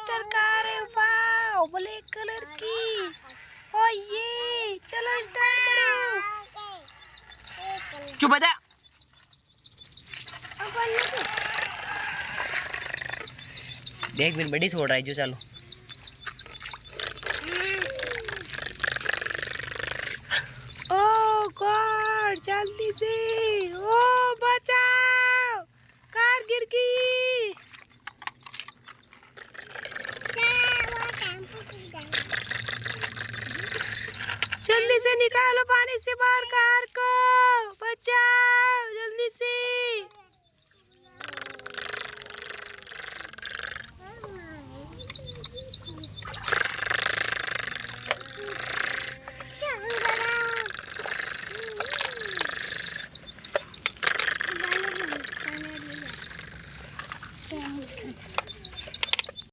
Register car है, वाह black colour की। ओ ये चलो स्टार्ट करो। चुप हो जा। देख फिर बड़ी छोड़ रहा है जो। चलो ओ गॉड जल्दी से, ओ बचाओ, कार गिर गई। जल्दी से निकालो पानी से बाहर कार को, बचाओ जल्दी से।